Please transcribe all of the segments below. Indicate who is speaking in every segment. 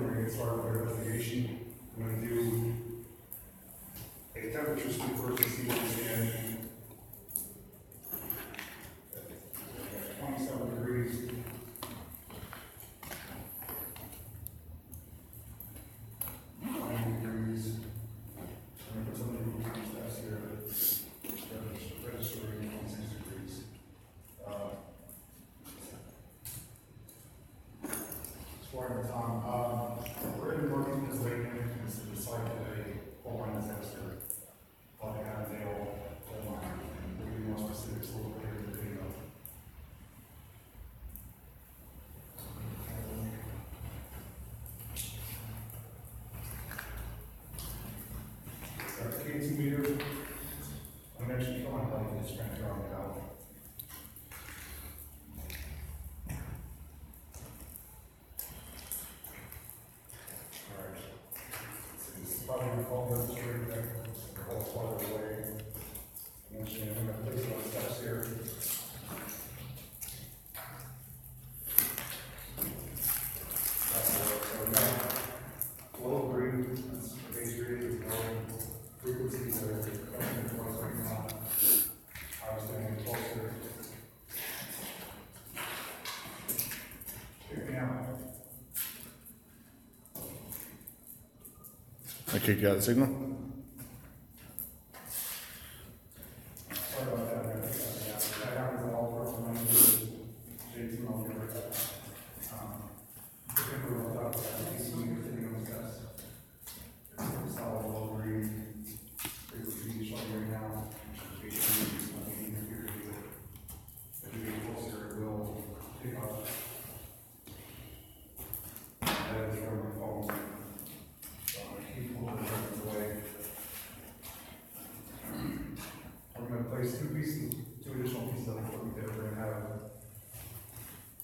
Speaker 1: we're going to get started with our investigation. I'm going to do a temperature sweep first to see what we can. 27 degrees. We're in Northern Pennsylvania. This is the site of a Coalmine disaster on the Avondale Coalmine. We'll be more specifics a little bit later in the video. Got the K2 meter. I'm actually trying to just trying to draw it out. Probably recall this straight there, the whole part of the way. And then I'm going to place it on steps here. So we got low green, that's the base rate, is low frequencies that are coming to us right now. I was doing it closer. Check me out.
Speaker 2: I kicked you out of the signal.
Speaker 1: Sorry about that. That happens all over from my Jason all over that. Solid low green. Frequency showing right now. If you get closer, it will pick up. That is from my phone. We're going to place two additional pieces of equipment there. We're going to have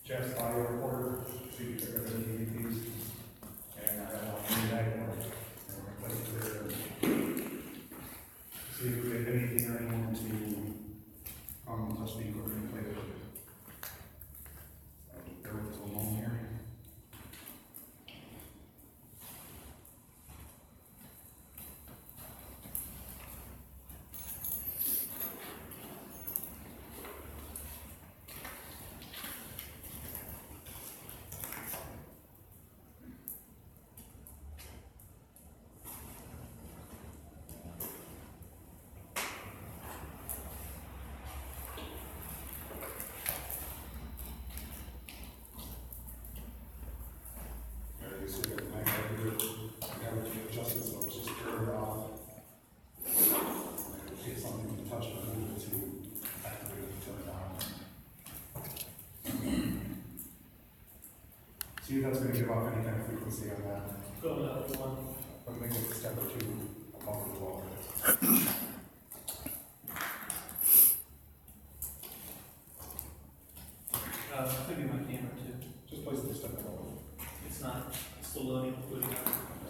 Speaker 1: Jeff's audio recorder, so you can check out the DVDs, and I have one magnet, and we're going to place it there. See if we have anything or anyone to touch the equipment and play with it. There was a long here. See if that's going to give off any kind of frequency on that.
Speaker 3: Go another one.
Speaker 1: But maybe it's a step or two above the wall.
Speaker 3: Could be my camera too.
Speaker 1: Just place it a step above.
Speaker 3: It's not. It's still loading. Putting up.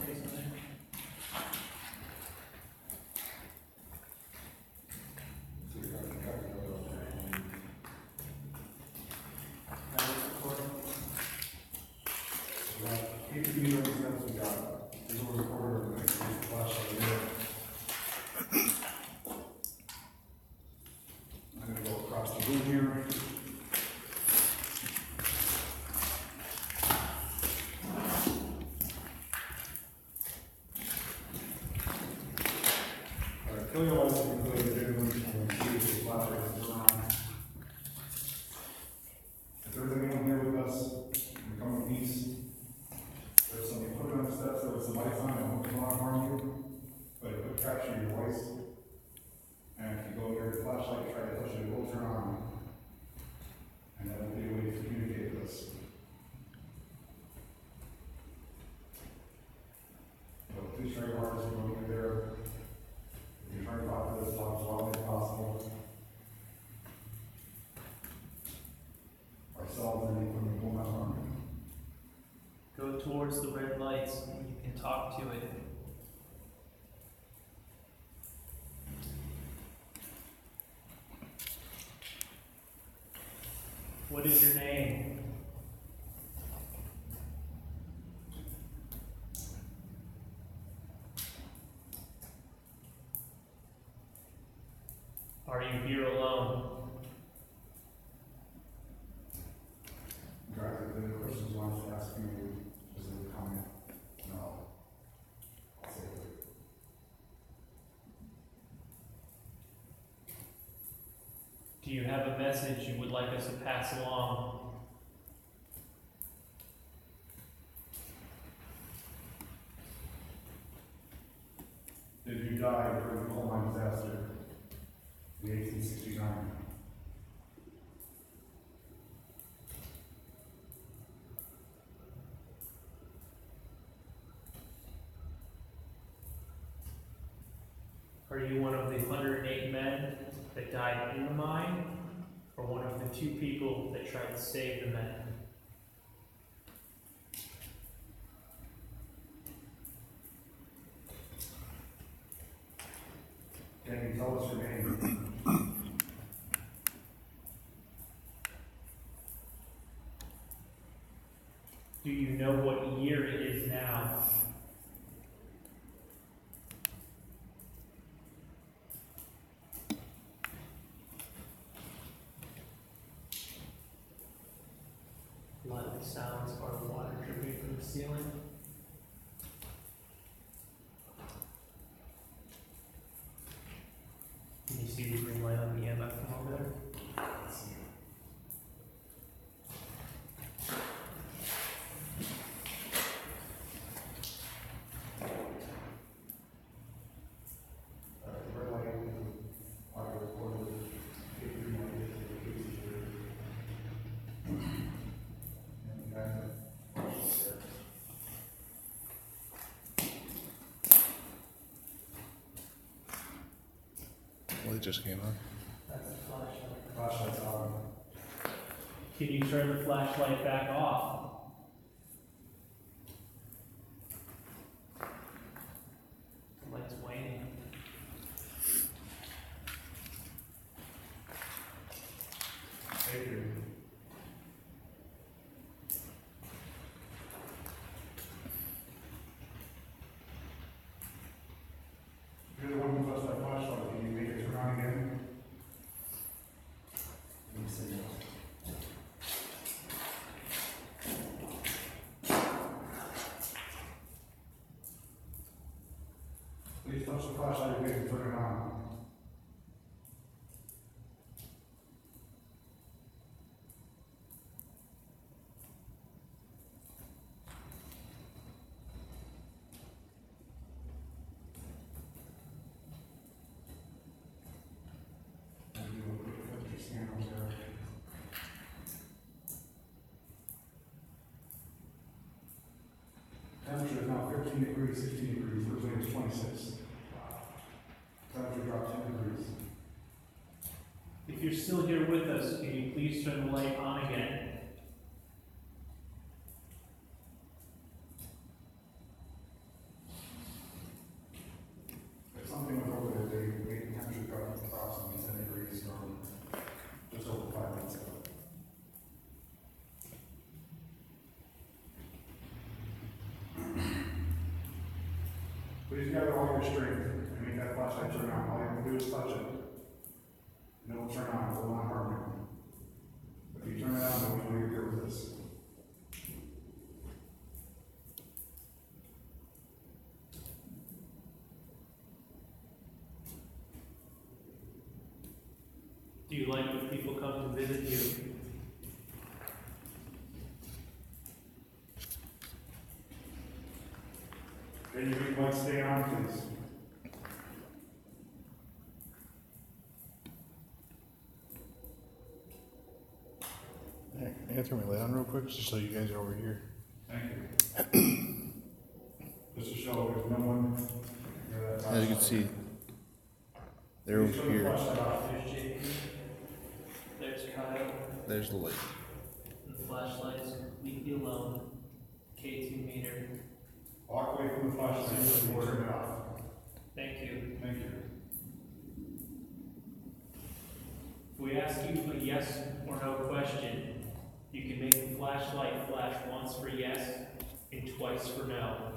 Speaker 3: Okay, so there.
Speaker 1: I'm going to go across the room here. Kill your lights and put it in the room and see if the flashlight is on. If there's anyone here with us, come with peace. There's some equipment on the steps, there was some lights on, I won't come on harm you, but it would capture your voice. And if you go near the flashlight, try to touch it, it will turn on. And that will be a way to communicate with us. So please try your hardest to go near there. If you're trying to talk to this, talk as loud as possible. Ourselves and the equipment will not harm you.
Speaker 3: Go towards the red lights and you can talk to it. What is your name? Are you here alone?
Speaker 1: Guys, if there are questions you want to ask me, just leave a comment. No. I'll say it.
Speaker 3: Do you have a message you would like us to pass along?
Speaker 1: Did you die during the Coalmine disaster in 1869?
Speaker 3: Are you one of the 108 men that died in the mine, or one of the 2 people that tried to save the men?
Speaker 1: Can you tell us your name?
Speaker 3: Do you know what year it is now? A lot of the sounds are water dripping from the ceiling. Can you see the green light on the EMF from over there?
Speaker 1: Red light, audio recorder, green light, and you guys have questions there.
Speaker 2: Well, it just came on.
Speaker 3: That's the flashlight.
Speaker 1: Flashlight's on.
Speaker 3: Can you turn the flashlight back off? The light's waning.
Speaker 1: Thank you. You're the one who touched that flashlight. Can you make it turn on again? Let me see. Please touch the flashlight again and turn it on. Temperature is now 15 degrees, 16 degrees, originally it was 26. Temperature dropped 10 degrees.
Speaker 3: If you're still here with us, can you please turn the light on again?
Speaker 1: If something went over there, they made the temperature drop approximately 10 degrees from just over 5 minutes ago. Please gather all your strength and make that flashlight turn on. All you have to do is touch it. And it will turn on. It will not harm you. If you turn it on, then we know you're here with us.
Speaker 3: Do you like when people come to visit you?
Speaker 1: Can you make lights stay on, please?
Speaker 2: Hey, I gotta turn my light on real quick just so you guys are over here.
Speaker 1: Thank you. Just to show there's no one near that
Speaker 2: As you can see, they're over here.
Speaker 3: There's JP. There's Kyle.
Speaker 2: There's the light.
Speaker 3: And the flashlight's completely alone. K2 meter.
Speaker 1: Walk away from the flashlight and turn it off.
Speaker 3: Thank you.
Speaker 1: Thank you.
Speaker 3: If we ask you a yes or no question, you can make the flashlight flash once for yes and twice for no.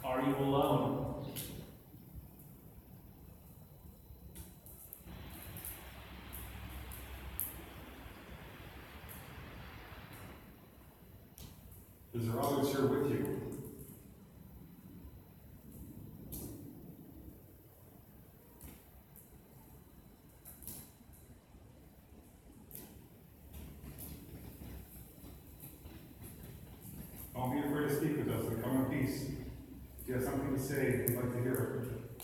Speaker 3: Are you alone?
Speaker 1: Is there others here with you? Don't be afraid to speak with us. We come in peace. If you have something to say, we'd like to hear it.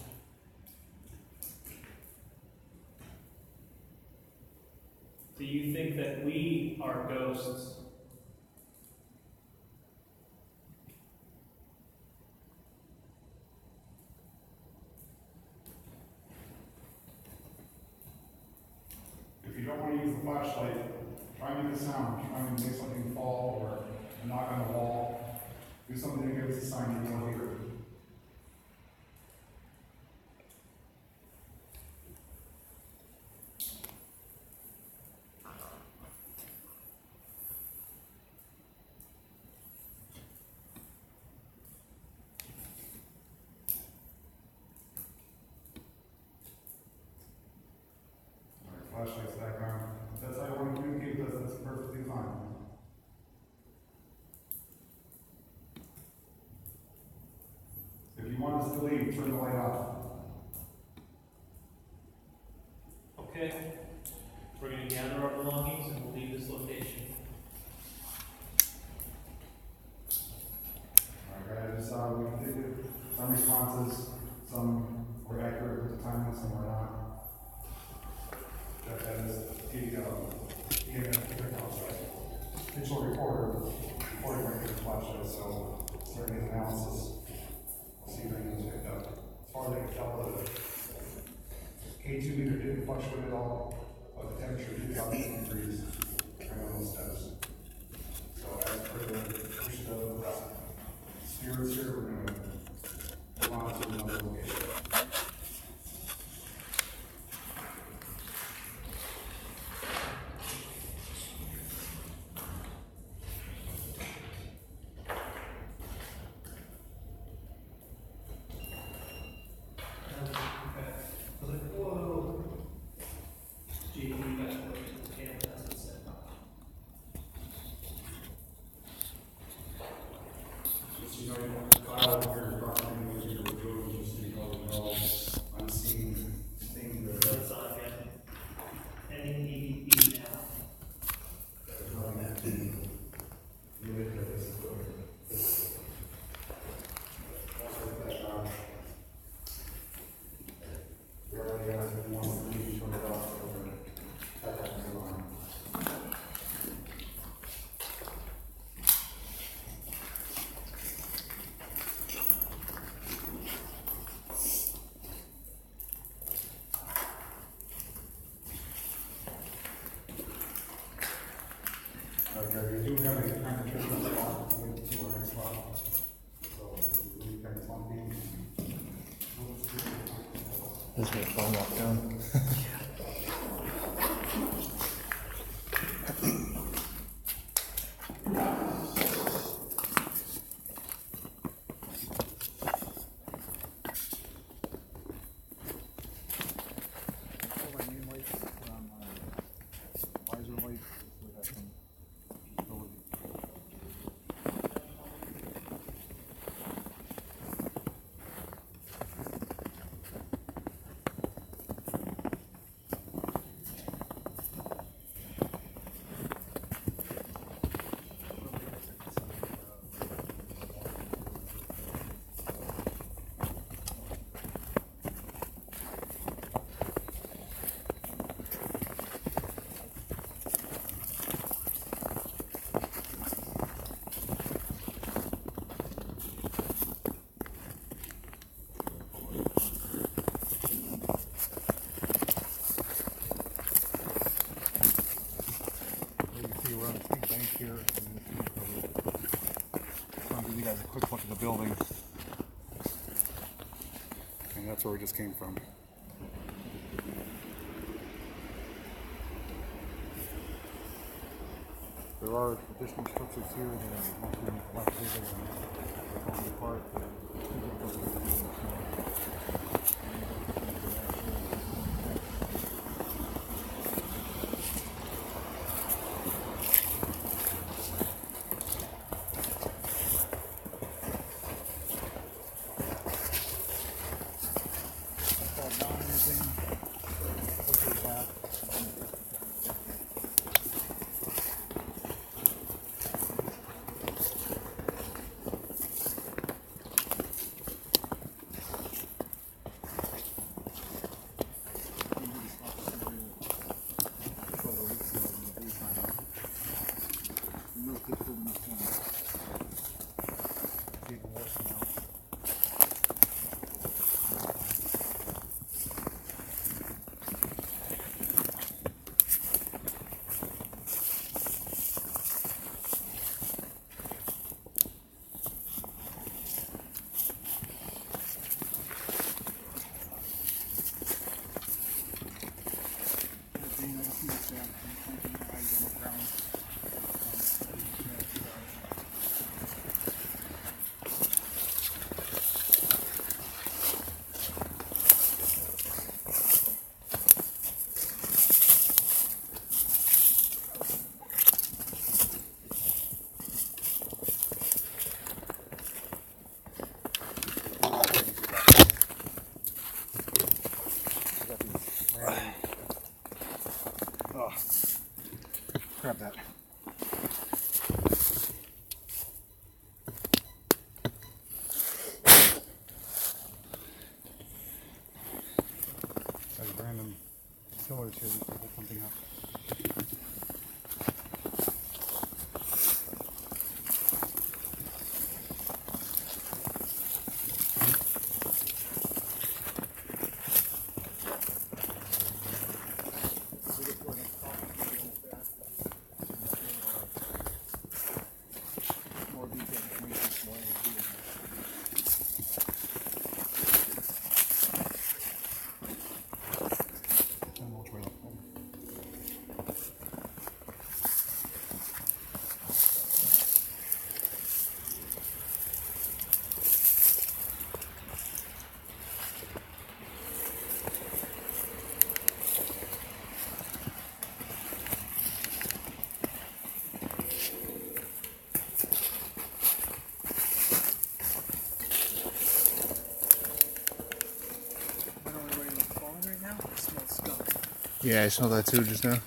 Speaker 3: Do you think that we are ghosts?
Speaker 1: If you don't want to use the flashlight, try and make a sound. Try and make something fall or knock on the wall. Do something that gives a sign you want to hear it. Flashlight's background. If that's how you want to communicate with us, that's perfectly fine. If you want us to leave, turn the light off.
Speaker 3: Okay. We're going to gather our belongings and we'll leave this location.
Speaker 1: Alright, guys, we did some responses. Some were accurate with the time and some were not. That is the digital recorder recording right here, flashlight, so starting his analysis. We'll see if anything's picked up. As far as I can tell, the K2 meter didn't fluctuate at all, but the temperature did drop 2 degrees right on those steps. So as per the push of spirits here, we're going to move on to another location. You do have a kind of traditional spot to our next spot. So we can lumpy.
Speaker 2: This is a phone walk down. Here, I'll give you guys a quick look at the building, and that's where we just came from. There are additional structures here that are left over and falling apart. similar to hold something up.
Speaker 4: Yeah, I smelled that too just now.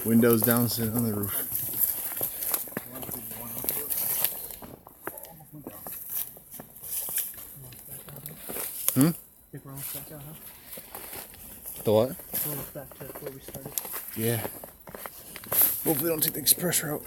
Speaker 4: Windows down, sitting on the roof. Hmm?
Speaker 5: Think we're almost back out, huh?
Speaker 4: The what?
Speaker 5: We're almost back to where we started.
Speaker 4: Yeah. Hopefully they don't take the express route.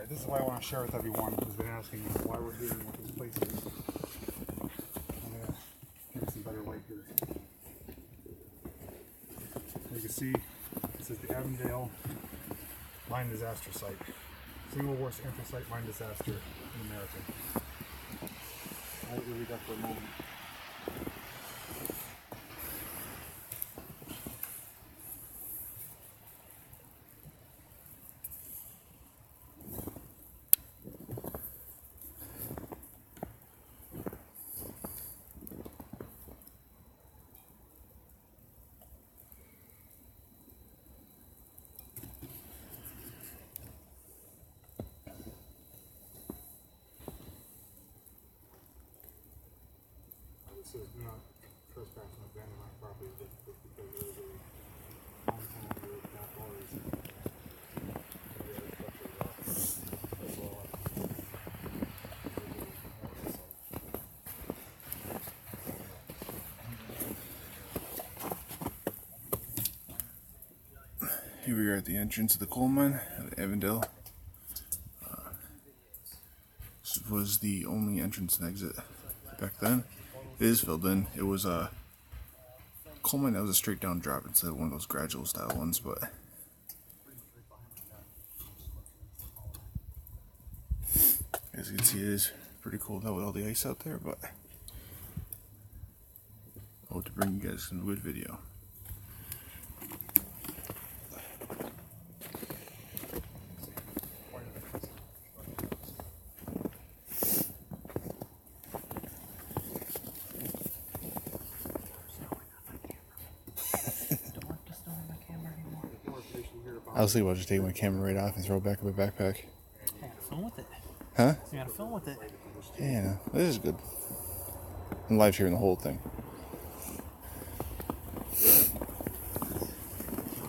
Speaker 2: This is what I want to share with everyone who's been asking me why we're here and what this place is. I'm going to give it some better light here. You can see this is the Avondale mine disaster site. Single worst anthracite mine disaster in America. I'll read that for a moment. This is not trespassing or abandoned my property just because there is a home tenant here with not owners.
Speaker 4: Here we are at the entrance of the Coalmine at Avondale. This was the only entrance and exit back then. It is filled in. It was a Coalmine that was a straight down drop instead of one of those gradual style ones, but as you can see, it is pretty cold out with all the ice out there, but I hope to bring you guys some good video. I was thinking about just taking my camera right off and throw it back in my backpack.
Speaker 5: You gotta film with it.
Speaker 4: Huh?
Speaker 5: You gotta film with it.
Speaker 4: Yeah, this is good. I'm live sharing the whole thing.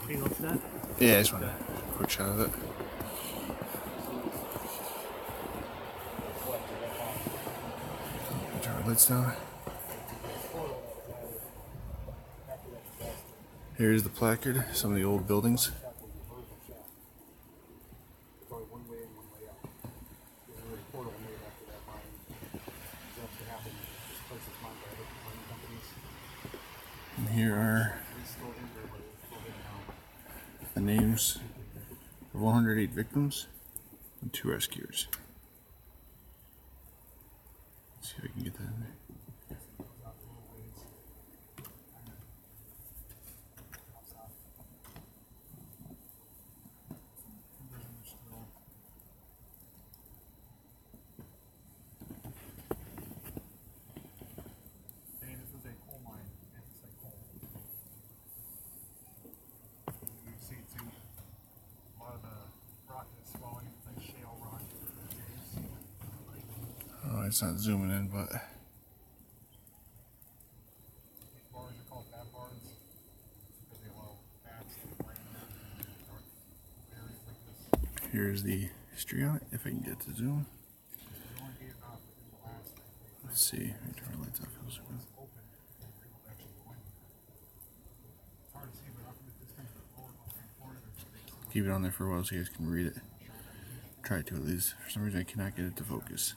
Speaker 5: Are you going for that?
Speaker 4: Yeah, I just want a quick shot of it. Turn our lights down. Here's the placard, some of the old buildings. And here are the names of 108 victims and 2 rescuers. Let's see if I can get that in there. it's not zooming in, but
Speaker 2: These bars are called bat bars because they allow bats to bring in dark areas like this.
Speaker 4: here's the history on it, if I can get to zoom.
Speaker 2: It only gave out in the last, I think,
Speaker 4: Let's see. Let me turn my lights off.
Speaker 2: was open and they were able to actually go in there. It's hard to see, but after this comes to Florida,
Speaker 4: Keep it on there for a while so you guys can read it. Try to at least. For some reason I cannot get it to focus.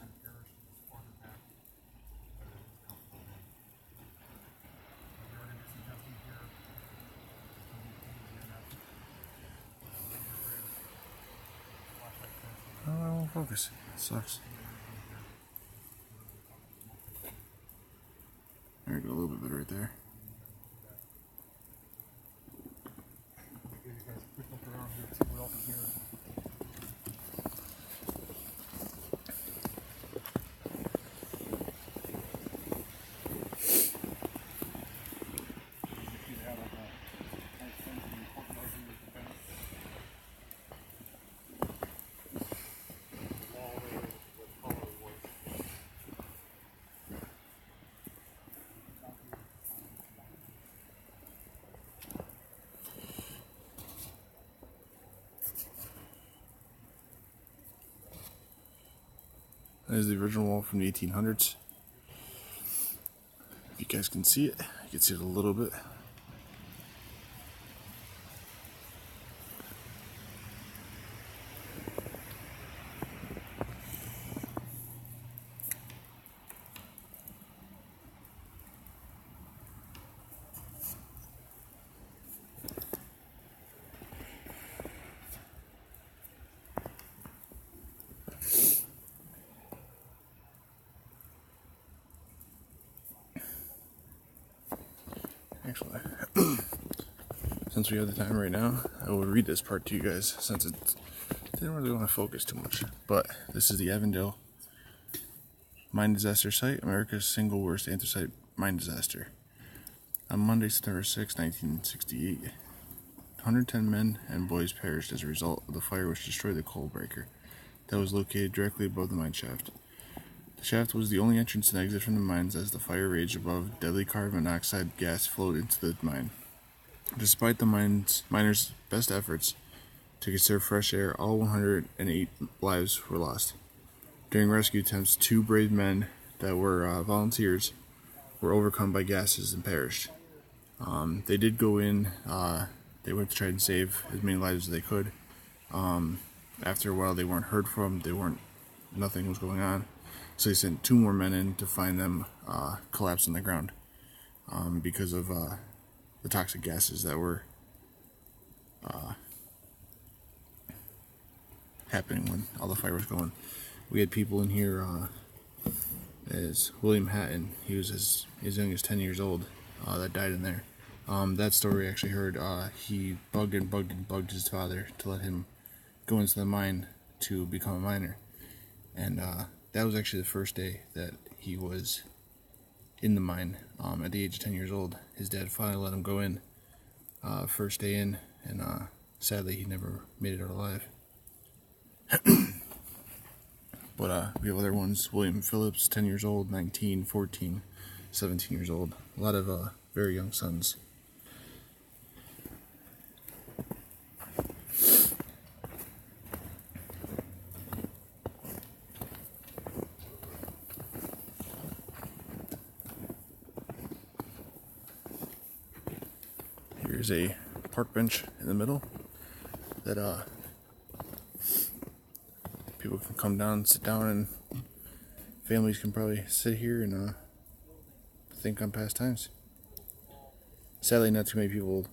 Speaker 4: Oh, I won't focus. It sucks. There we go, a little bit better right there.
Speaker 2: give you guys a quick look around here, see what else is here.
Speaker 4: That is the original wall from the 1800s. If you guys can see it, you can see it a little bit. Actually, since we have the time right now, I will read this part to you guys since it didn't really want to focus too much. But this is the Avondale mine disaster site, America's single worst anthracite mine disaster. On Monday, September 6, 1968, 110 men and boys perished as a result of the fire which destroyed the coal breaker that was located directly above the mine shaft. The shaft was the only entrance and exit from the mines as the fire raged above. Deadly carbon monoxide gas flowed into the mine. Despite the miners' best efforts to conserve fresh air, all 108 lives were lost. During rescue attempts, 2 brave men that were volunteers were overcome by gases and perished. They did go in, they went to try and save as many lives as they could. After a while they weren't heard from, nothing was going on. So they sent 2 more men in to find them collapsed on the ground because of the toxic gases that were happening when all the fire was going. We had people in here as William Hatton. He was as young as 10 years old that died in there. That story I actually heard, he bugged and bugged his father to let him go into the mine to become a miner. And that was actually the first day that he was in the mine. At the age of 10 years old, his dad finally let him go in. First day in, and sadly he never made it out alive. But we have other ones. William Phillips, 10 years old, 19, 14, 17 years old. A lot of very young sons. Here's a park bench in the middle that people can come down and sit down, and families can probably sit here and think on past times. Sadly, not too many people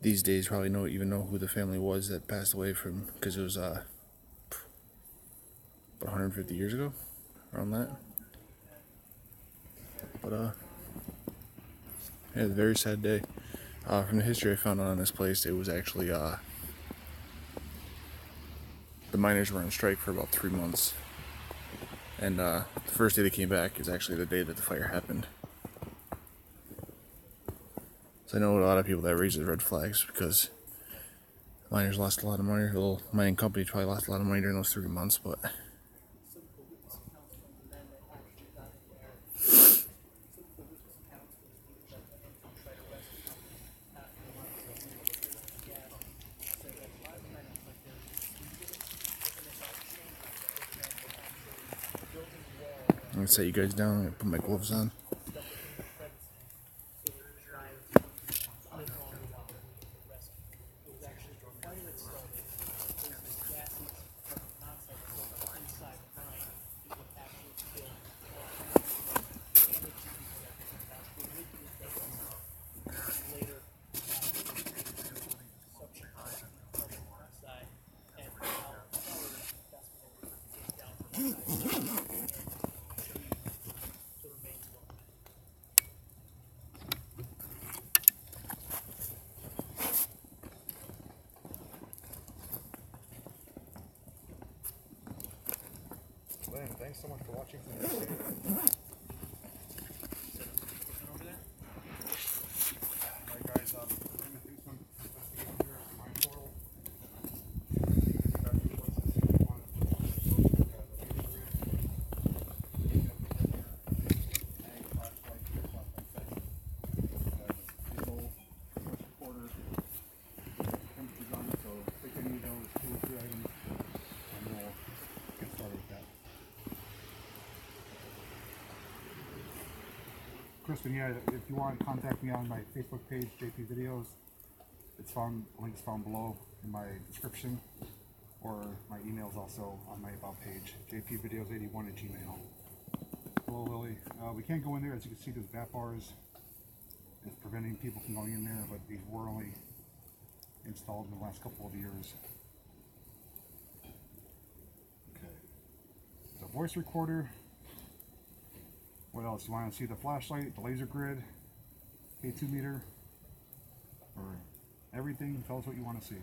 Speaker 4: these days probably even know who the family was that passed away from, because it was about 150 years ago, around that. But yeah, a very sad day. From the history I found on this place, it was actually the miners were on strike for about 3 months, and the first day they came back is actually the day that the fire happened. So I know a lot of people that raises red flags because miners lost a lot of money. The little mining company probably lost a lot of money during those 3 months, but gonna set you guys down and put my gloves on.
Speaker 2: Lynn, thanks so much for watching from the city. Alright guys, we're going to do some investigation here at the mine portal. Kristen, yeah, if you want to contact me on my Facebook page, JP Videos, links found below in my description, or my email's also on my about page, jpvideos81@gmail. Hello, Lily. We can't go in there. As you can see, there's bat bars. It's preventing people from going in there, but these were only installed in the last couple of years. Okay. The voice recorder. What else? You want to see the flashlight, the laser grid, K2 meter, or everything? Tell us what you want to see.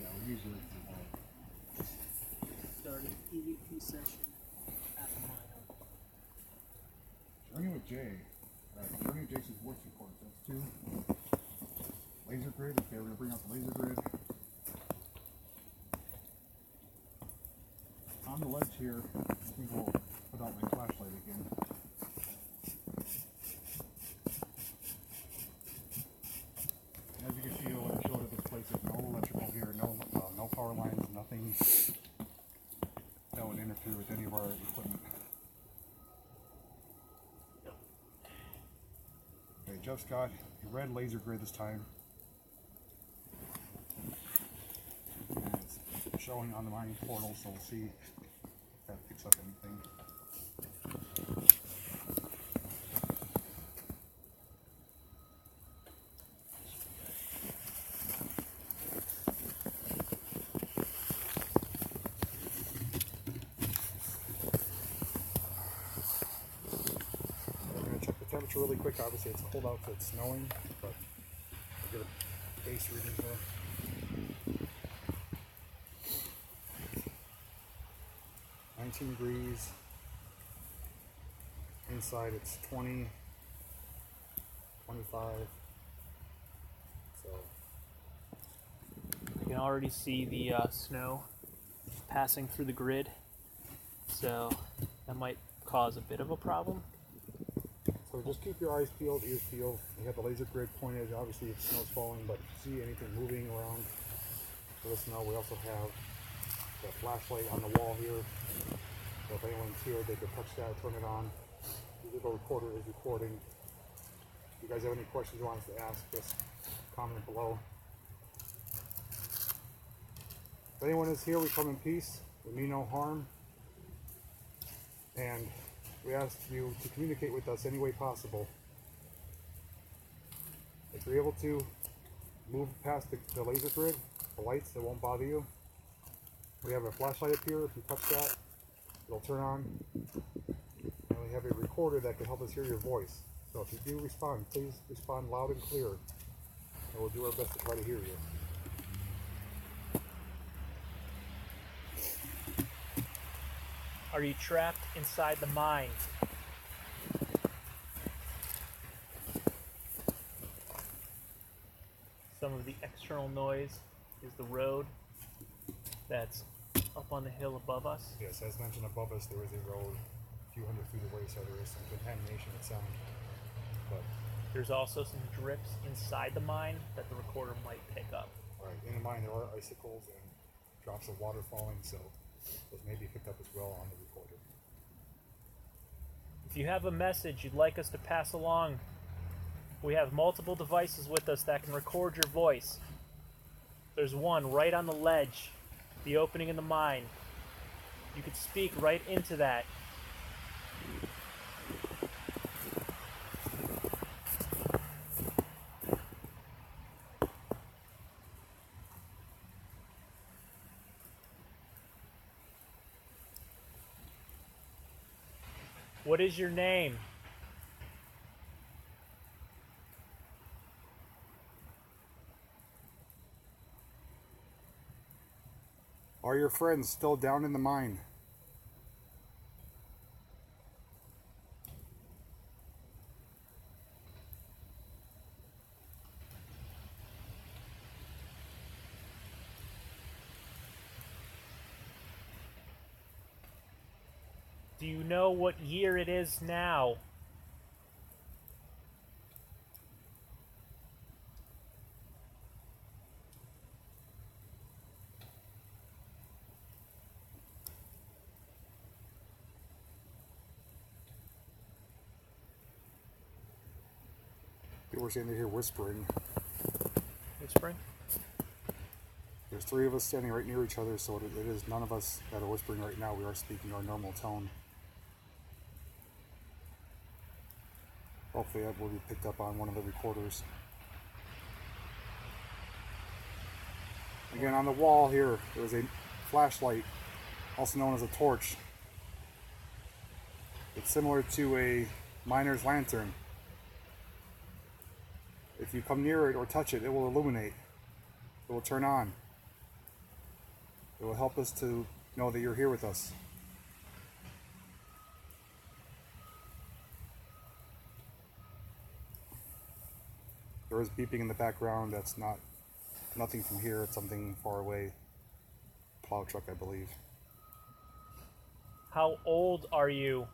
Speaker 2: Yeah, we usually
Speaker 5: Starting EVP session at the mine.
Speaker 2: starting with Jay. Starting with Jason's voice recorder. That's 2. Laser grid. Okay, we're gonna bring out the laser grid. On the ledge here, I think we'll put out my flashlight again. As you can see, I'll show that this place is no electrical here, no power lines, nothing that would interfere with any of our equipment. Okay, just got a red laser grid this time. And it's showing on the mining portal, so we'll see if that picks up anything. Temperature really quick. Obviously it's cold out, so it's snowing, but I'll get a base reading here. 19 degrees. Inside it's 20, 25. So
Speaker 5: You can already see the snow passing through the grid, so that might cause a bit of a problem.
Speaker 2: So just keep your eyes peeled, ears peeled. You have the laser grid pointed. Obviously, if snow's falling, but if you see anything moving around, let us know. We also have the flashlight on the wall here. So if anyone's here, they can touch that, turn it on. The digital recorder is recording. If you guys have any questions you want us to ask, just comment below. If anyone is here, we come in peace. We mean no harm. And we ask you to communicate with us any way possible. If you're able to move past the laser grid, the lights, that won't bother you. We have a flashlight up here. If you touch that, it'll turn on. And we have a recorder that can help us hear your voice. So if you do respond, please respond loud and clear. And we'll do our best to try to hear you.
Speaker 5: Are you trapped inside the mine? Some of the external noise is the road that's up on the hill above us.
Speaker 2: Yes, as mentioned above us, there is a road a few hundred feet away, so there is some contamination of sound. But
Speaker 5: There's also some drips inside the mine that the recorder might pick up.
Speaker 2: Right, in the mine there are icicles and drops of water falling, so those may be picked up as well on the recorder.
Speaker 5: If you have a message you'd like us to pass along, we have multiple devices with us that can record your voice. There's one right on the ledge, the opening in the mine. You could speak right into that. What is your name?
Speaker 2: Are your friends still down in the mine?
Speaker 5: Do you know what year it is now?
Speaker 2: People are saying they hear whispering.
Speaker 5: Whispering?
Speaker 2: There's three of us standing right near each other, so it is none of us that are whispering right now. We are speaking our normal tone. Hopefully that will be picked up on one of the recorders. Again, on the wall here, there is a flashlight, also known as a torch. It's similar to a miner's lantern. If you come near it or touch it, it will illuminate. It will turn on. It will help us to know that you're here with us. There is beeping in the background. That's nothing from here. It's something far away. Plow truck, I believe.
Speaker 5: How old are you?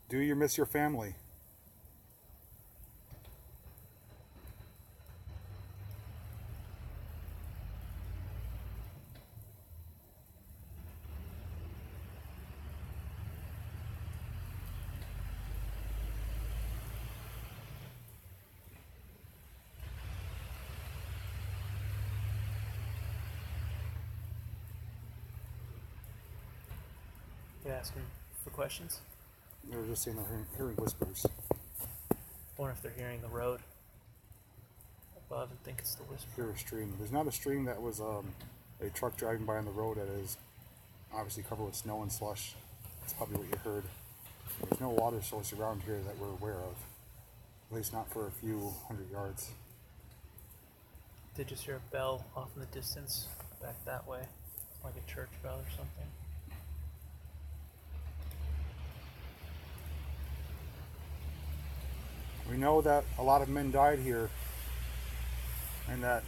Speaker 2: Do you miss your family?
Speaker 5: You asking for questions?
Speaker 2: They were just saying they're hearing whispers.
Speaker 5: I wonder if they're hearing the road above and think it's the whisper.
Speaker 2: Hear a stream. There's not a stream that was a truck driving by on the road that is obviously covered with snow and slush. That's probably what you heard. There's no water source around here that we're aware of. At least not for a few hundred yards.
Speaker 5: Did just hear a bell off in the distance back that way, like a church bell or something.
Speaker 2: We know that a lot of men died here, and that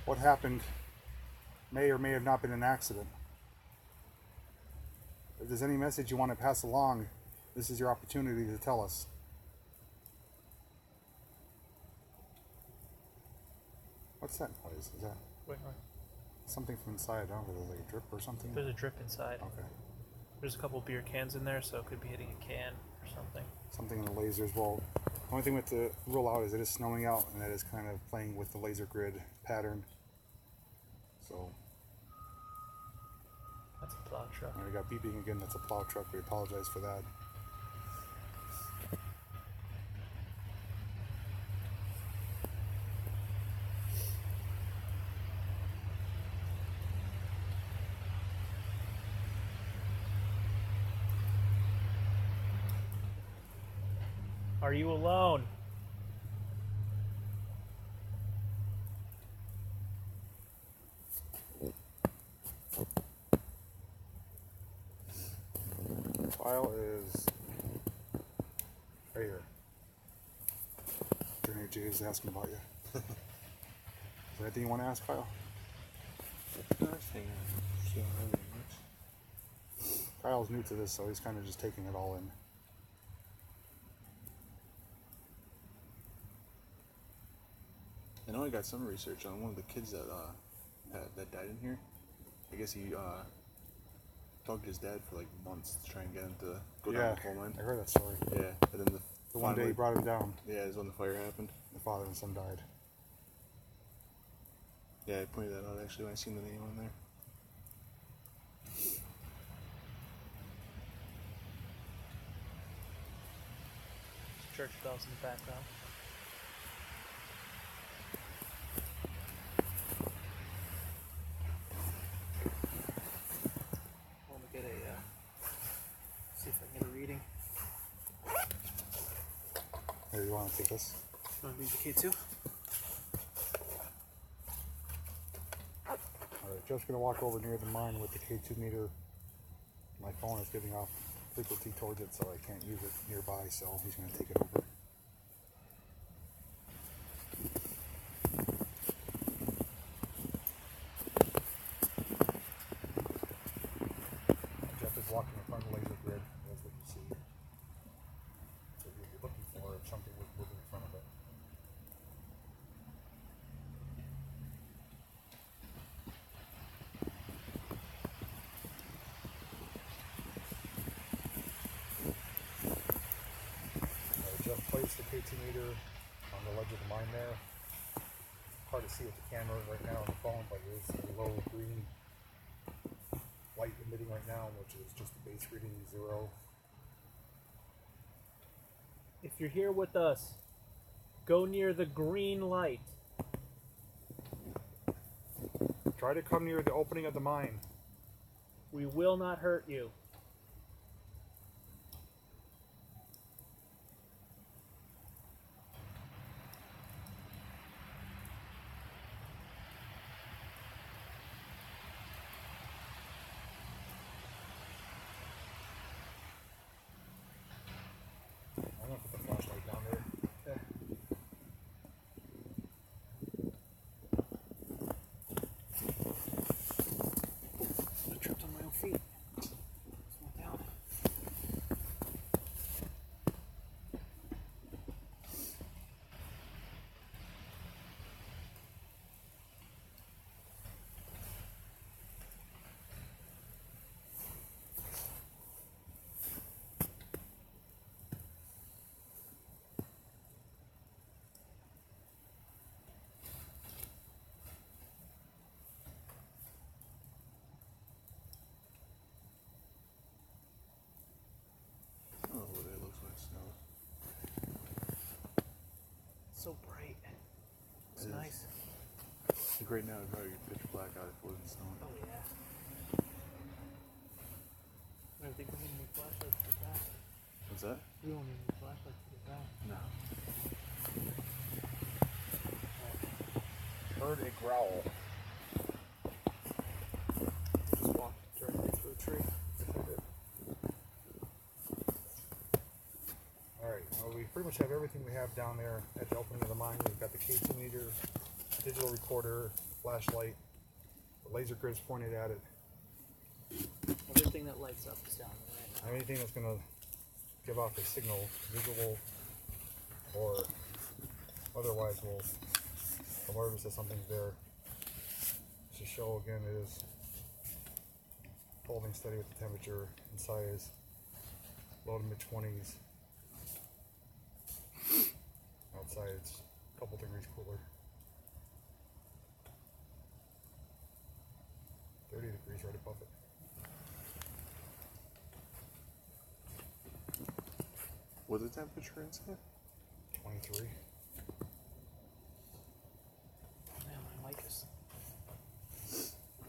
Speaker 2: what happened may or may have not been an accident. If there's any message you want to pass along, this is your opportunity to tell us. What's that noise? Is that
Speaker 5: Wait,
Speaker 2: something from inside? I don't know, like a drip or something?
Speaker 5: there's a drip inside.
Speaker 2: Okay.
Speaker 5: There's a couple beer cans in there, so it could be hitting a can or something.
Speaker 2: Something in the lasers. Well, the only thing we have to rule out is it is snowing out, and that is kind of playing with the laser grid pattern. So,
Speaker 5: That's a plow truck.
Speaker 2: and we got beeping again. That's a plow truck. We apologize for that.
Speaker 5: Are you alone?
Speaker 2: File is right here. Attorney Jay is asking about you. Is there anything you want to ask, Kyle?
Speaker 4: Nothing. So,
Speaker 2: Kyle's new to this, so he's kind of just taking it all in.
Speaker 4: I know I got some research on one of the kids that that died in here. I guess he talked to his dad for like months to try and get him to go down the coal mine.
Speaker 2: I heard that story.
Speaker 4: Yeah, and then
Speaker 2: The one day he brought him down,
Speaker 4: yeah, is when the fire happened.
Speaker 2: the father and son died.
Speaker 4: Yeah, I pointed that out actually when I seen the name on there.
Speaker 5: Church bells in the background. Let me get a, see if I can get a reading.
Speaker 2: Here, you want to take this?
Speaker 5: You want to read the K2?
Speaker 2: Alright, Jeff's going to walk over near the mine with the K2 meter. My phone is giving off frequency towards it, so I can't use it nearby, so he's going to take it over. Jeff is walking in front of the laser grid. That's what you see. So you're looking for if something was moving in front of it. Jeff placed the K2 meter on the ledge of the mine there. Hard to see with the camera right now on the phone, but there's a low green light emitting right now, which is just the base reading 0.
Speaker 5: If you're here with us, go near the green light.
Speaker 2: Try to come near the opening of the mine.
Speaker 5: We will not hurt you.
Speaker 2: I'm gonna put the flashlight down there. Okay.
Speaker 5: I tripped on my own feet. Just went down.
Speaker 4: Oh, that looks like snow.
Speaker 5: So bright. It's
Speaker 4: It is.
Speaker 5: nice.
Speaker 4: Like right now, it'd probably be pitch black out if it wasn't snowing.
Speaker 5: Oh yeah. I don't think we need any flashlights to get back.
Speaker 4: What's that?
Speaker 5: We don't need any flashlights to get back.
Speaker 4: No.
Speaker 2: Heard a growl.
Speaker 5: Just walk directly through a tree.
Speaker 2: Alright, well, we pretty much have everything we have down there at the opening of the mine. We've got the K2 meter, digital recorder, flashlight, the laser grid's pointed at it.
Speaker 5: Everything that lights up is down there right now.
Speaker 2: Anything that's going to give off a signal, visual or otherwise, will alert us that something's there. To show again, it is holding steady with the temperature and size, low to mid 20s. Outside it's a couple degrees cooler. 30 degrees right above it.
Speaker 4: What's the temperature inside?
Speaker 2: 23.
Speaker 5: Man, my mic is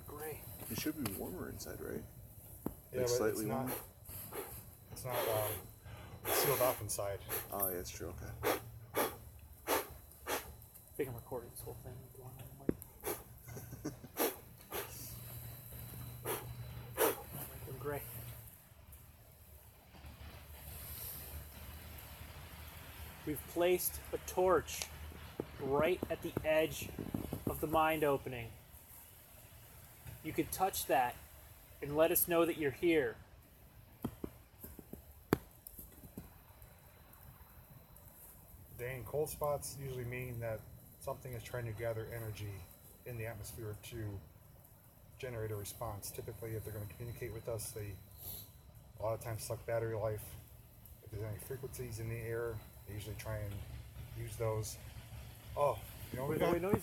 Speaker 5: gray.
Speaker 4: It should be warmer inside, right?
Speaker 2: Yeah,
Speaker 4: Like
Speaker 2: but
Speaker 4: slightly
Speaker 2: it's not.
Speaker 4: warmer?
Speaker 2: It's not sealed off inside.
Speaker 4: Oh, yeah, it's true. Okay.
Speaker 5: I think I'm recording this whole thing with one on the mic. My mic is gray. We've placed a torch right at the edge of the mine opening. You could touch that and let us know that you're here.
Speaker 2: cold spots usually mean that something is trying to gather energy in the atmosphere to generate a response. Typically, if they're going to communicate with us, they a lot of times suck battery life. If there's any frequencies in the air, they usually try and use those. Oh, you know what we got?
Speaker 5: The white noise?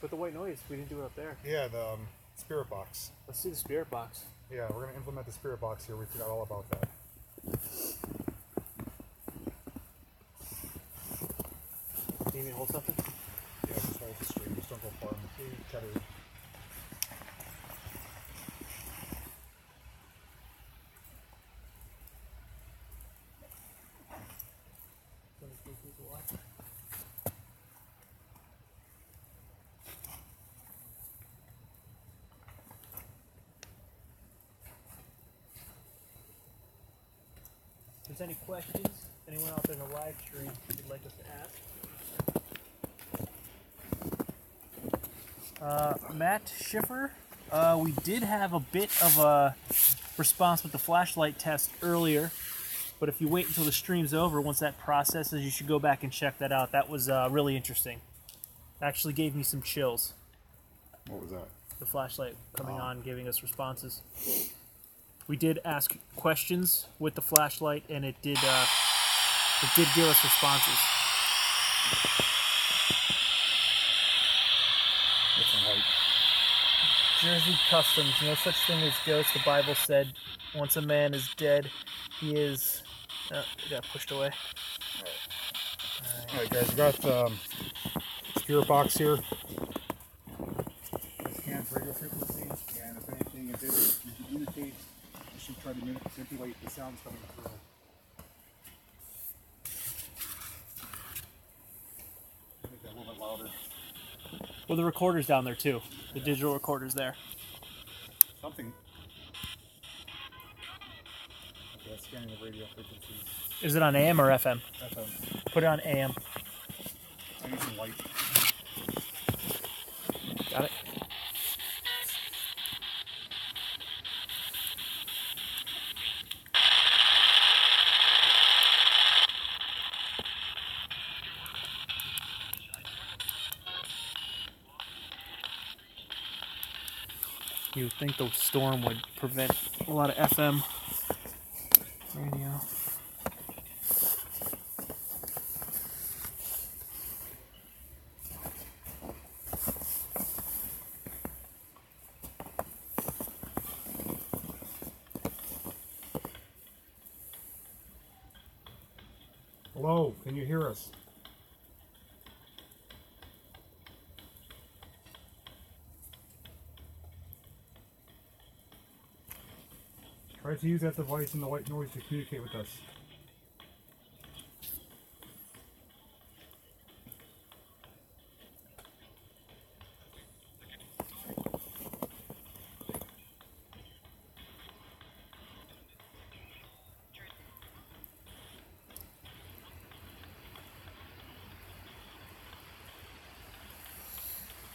Speaker 5: But the white noise, we didn't do it up there.
Speaker 2: Yeah, the spirit box.
Speaker 5: Let's see the spirit box.
Speaker 2: Yeah, we're going to implement the spirit box here. We forgot all about that.
Speaker 5: You need me to hold something?
Speaker 2: Yeah, just hold the straight. Just don't go far. Try to
Speaker 5: If there's any questions, anyone out there in the live stream you'd like us to ask? Matt Schiffer, we did have a bit of a response with the flashlight test earlier, but if you wait until the stream's over, once that processes, you should go back and check that out. That was really interesting. Actually gave me some chills.
Speaker 2: What was that?
Speaker 5: The flashlight coming on, giving us responses. We did ask questions with the flashlight, and it did give us responses. Jersey Customs, no such thing as ghosts. The Bible said, once a man is dead, he is. It got pushed away.
Speaker 2: All right, guys, we got spirit box here. Scans radio frequencies, and if anything is able to communicate, you should try to manipulate the sounds coming through. Make that a little bit louder.
Speaker 5: Well, the recorder's down there too. The digital recorder's there.
Speaker 2: Something. Okay, scanning the radio frequencies.
Speaker 5: Is it on AM or FM?
Speaker 2: FM.
Speaker 5: Put it on AM.
Speaker 2: I need some light.
Speaker 5: Got it. You would think the storm would prevent a lot of FM radio.
Speaker 2: Hello, can you hear us? Try to use that device and the white noise to communicate with us.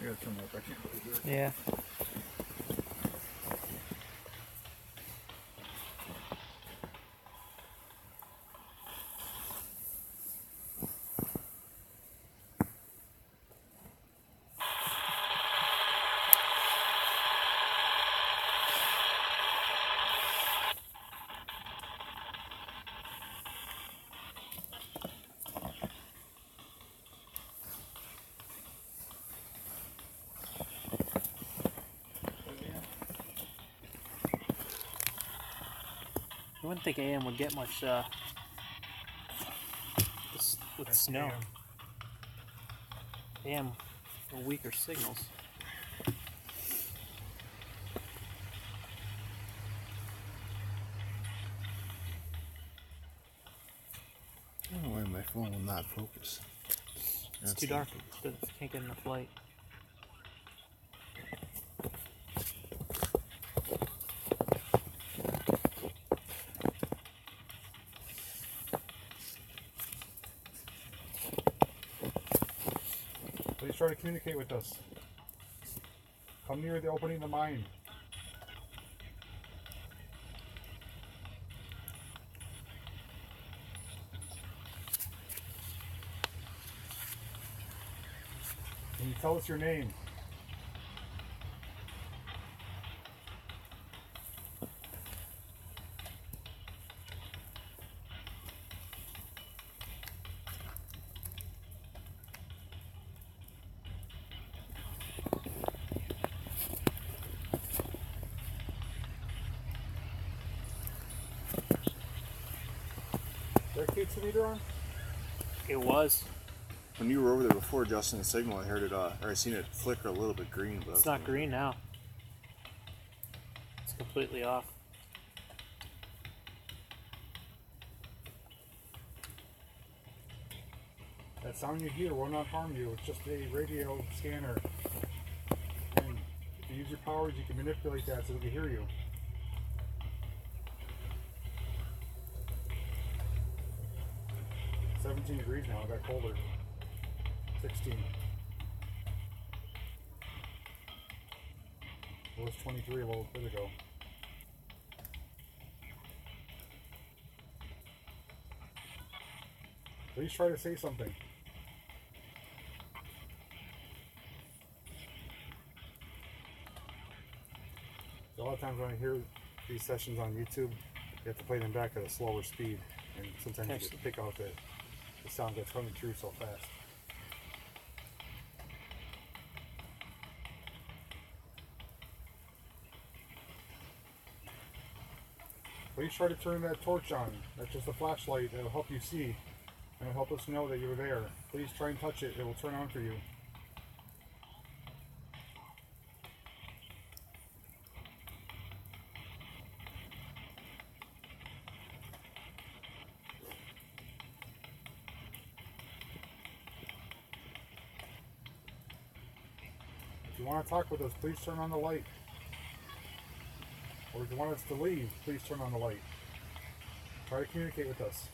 Speaker 2: I gotta turn that back in.
Speaker 5: Yeah. I wouldn't think AM would get much with snow. AM are weaker signals.
Speaker 4: I don't know why my phone will not focus.
Speaker 5: It's too dark. It can't get enough light.
Speaker 2: Please try to communicate with us. Come near the opening of the mine. tell us your name? Is that K2 meter on?
Speaker 5: It was.
Speaker 4: When you were over there before adjusting the signal, I heard it, or I seen it flicker a little bit green. But
Speaker 5: It's not green now. It's completely off.
Speaker 2: That sound you hear will not harm you. It's just a radio scanner. And if you use your powers, you can manipulate that so it can hear you. It's 17 degrees now. It got colder. 16. It was 23 a little bit ago. Please try to say something. A lot of times when I hear these sessions on YouTube, you have to play them back at a slower speed, and sometimes you get to pick out the sound that's coming through so fast. Please try to turn that torch on. That's just a flashlight. It'll help you see, and it'll help us know that you're there. Please try and touch it. It will turn on for you. If you want to talk with us, please turn on the light. Or if you want us to leave, please turn on the light. Try to communicate with us.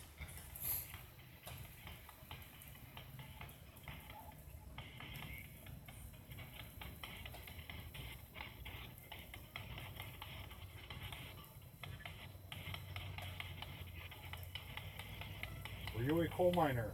Speaker 2: Were you a coal miner?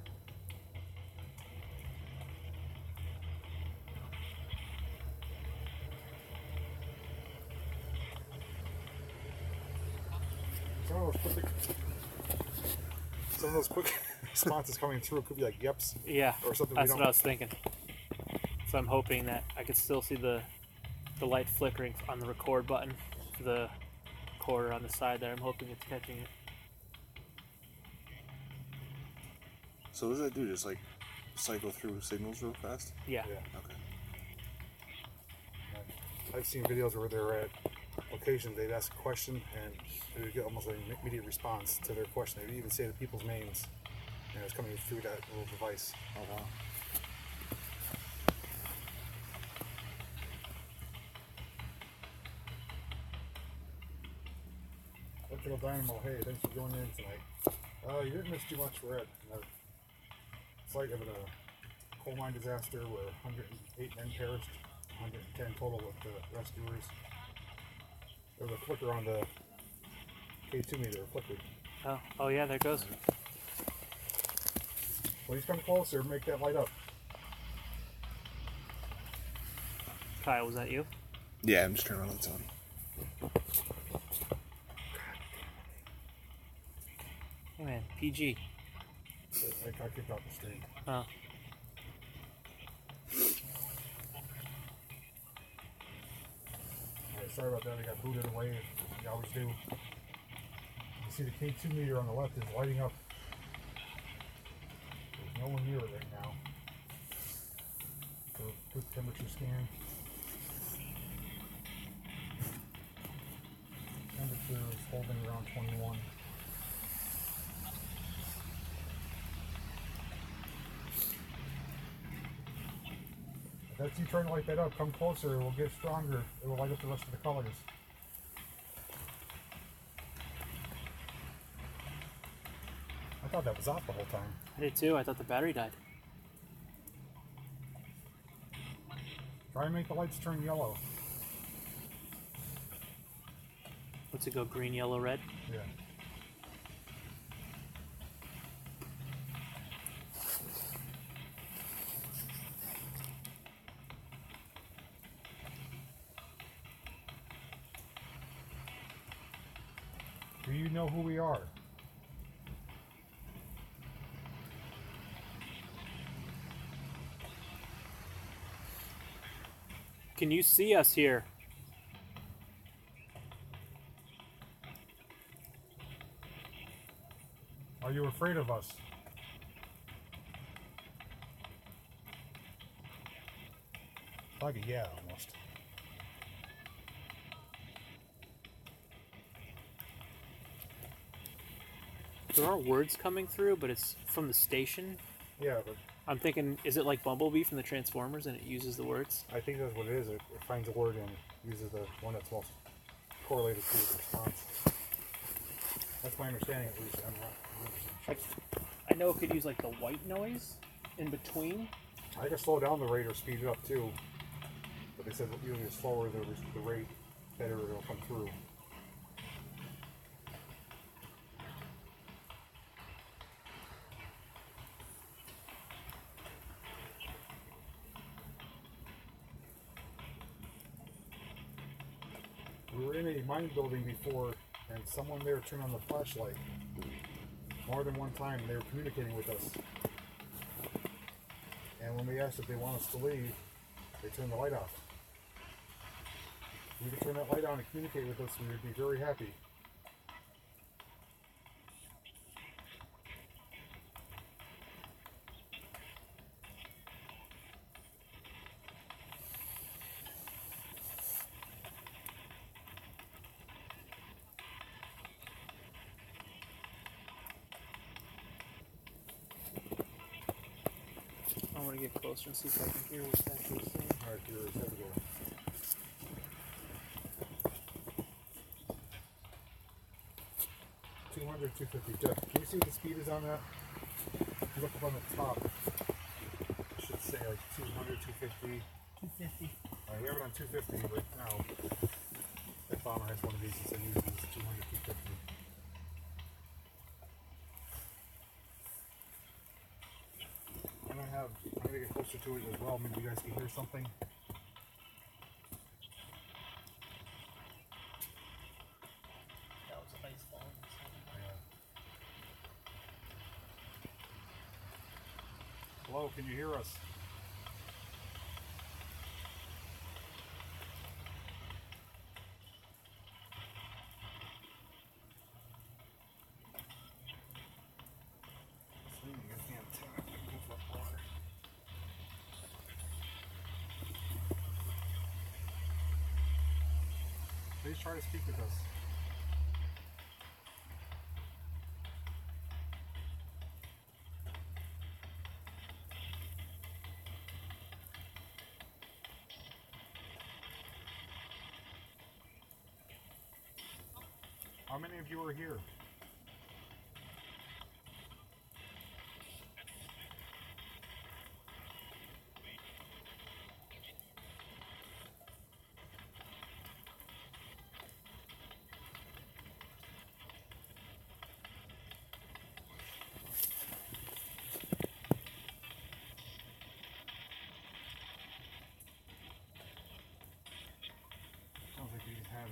Speaker 2: Some of those quick responses coming through could be like yeps.
Speaker 5: Yeah,
Speaker 2: or something.
Speaker 5: that's what I was thinking. So I'm hoping that I could still see the light flickering on the record button for the recorder on the side there. I'm hoping it's catching it.
Speaker 4: So what does that do? Just like cycle through signals real fast?
Speaker 5: Yeah.
Speaker 4: Okay.
Speaker 2: I've seen videos where they're at locations, they'd ask a question and they would get almost like an immediate response to their question. They would even say the people's names, and it's coming through that little device.
Speaker 4: Oh wow.
Speaker 2: Electrical Dynamo, hey, thanks for joining in tonight. You didn't miss too much. We're at the site of a coal mine disaster where 108 men perished, 110 total with the rescuers. There was a flicker on the K2 meter, flickered.
Speaker 5: Oh yeah, there it goes.
Speaker 2: Please come closer, make that light up.
Speaker 5: Kyle, was that you?
Speaker 4: Yeah, I'm just turning on the lights on.
Speaker 5: Hey man, PG.
Speaker 2: I got kicked off the stream.
Speaker 5: Oh.
Speaker 2: Alright, sorry about that, I got booted away, you always do. You see the K2 meter on the left is lighting up. There's no one near it right now. So, quick temperature scan. Temperature is holding around 21. If that's you trying to light that up, come closer, it will get stronger. It will light up the rest of the colors. I thought that was off the whole time.
Speaker 5: I did too. I thought the battery died.
Speaker 2: Try and make the lights turn yellow.
Speaker 5: What's it go? Green, yellow, red?
Speaker 2: Yeah. Do you know who we are?
Speaker 5: Can you see us here?
Speaker 2: Are you afraid of us? Like a yeah, almost.
Speaker 5: There are words coming through, but it's from the station.
Speaker 2: Yeah, but
Speaker 5: I'm thinking, is it like Bumblebee from the Transformers and it uses the words?
Speaker 2: I think that's what it is. It finds a word and uses the one that's most correlated to the response. That's my understanding at least. I'm not 100% sure.
Speaker 5: I know it could use like the white noise in between.
Speaker 2: I can slow down the rate or speed it up too. But they said usually the slower the rate, better it'll come through. We were in a mine building before, and someone there turned on the flashlight. More than one time, they were communicating with us. And when we asked if they want us to leave, they turned the light off. If we could turn that light on and communicate with us, we would be very happy.
Speaker 5: I want to get closer and see if I can hear what's actually saying.
Speaker 2: Alright, here is Abigail. $200, $250. Jeff, can you see what the speed is on that? Look up on the top. It should say like 200, 250.
Speaker 5: 250.
Speaker 2: We have it on 250 right now. That bomber has one of these, so he uses 200, 250. I'm gonna get closer to it as well. Maybe you guys can hear something.
Speaker 5: That was ice falling.
Speaker 2: Hello, can you hear us? Please try to speak with us. How many of you are here? Sounds like we had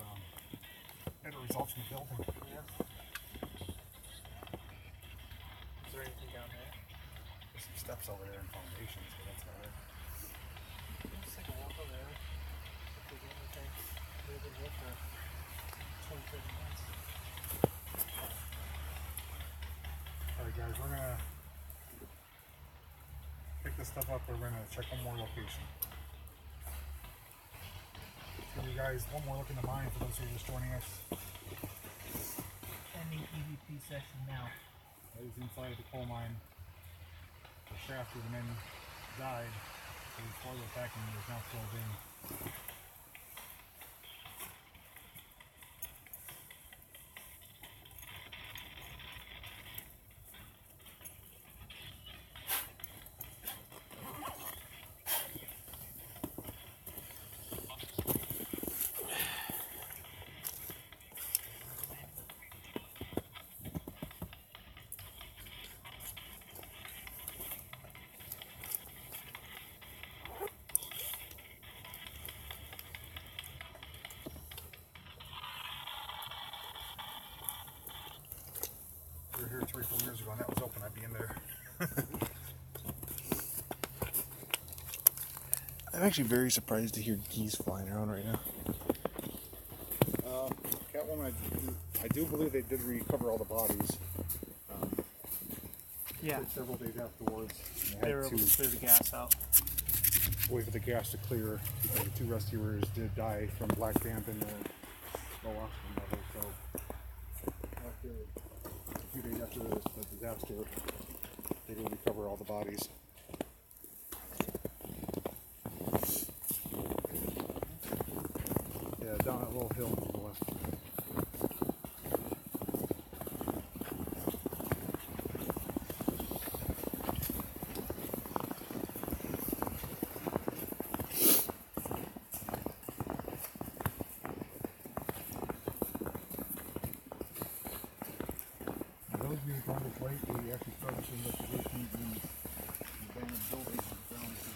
Speaker 2: better results from the building.
Speaker 5: Yeah. Is there anything down there?
Speaker 2: There's some steps over there and foundations, but that's not it.
Speaker 5: Let's take a walk over there. If there's anything we've been here for 20, 30 minutes.
Speaker 2: Alright guys, we're gonna pick this stuff up. We're gonna check one more location. Give you guys one more look in the mine for those who are just joining us.
Speaker 5: Ending EVP session now.
Speaker 2: That is inside the coal mine. The shaft where the men died. So we flooded it back and it is now filled in. couple years ago and that was open, I'd be in there.
Speaker 4: I'm actually very surprised to hear geese flying around right now.
Speaker 2: Catwoman, I do believe they did recover all the bodies.
Speaker 5: Yeah,
Speaker 2: Several days afterwards.
Speaker 5: they were able to clear the gas out.
Speaker 2: Wait for the gas to clear because the 2 rescuers did die from black damp in the low oxygen level. So after a few days after the disaster, they did recover all the bodies. Yeah, down that little hill to the west. Those of you who found this late, we actually started the investigation in the abandoned building down to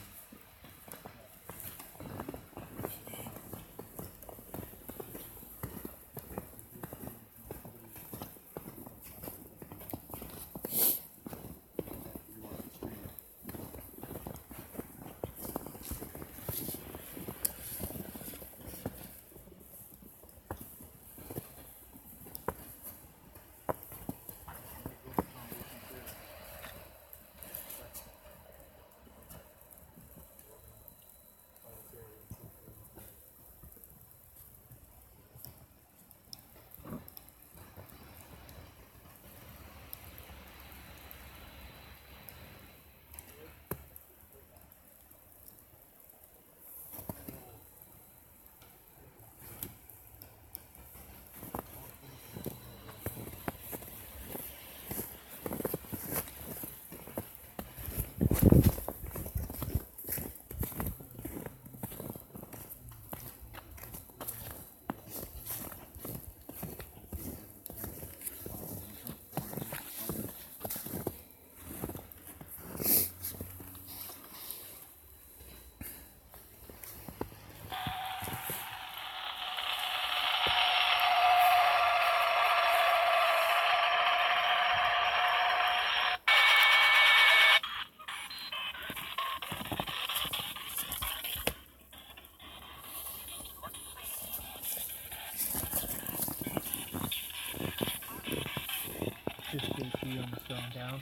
Speaker 5: Just JP almost going down.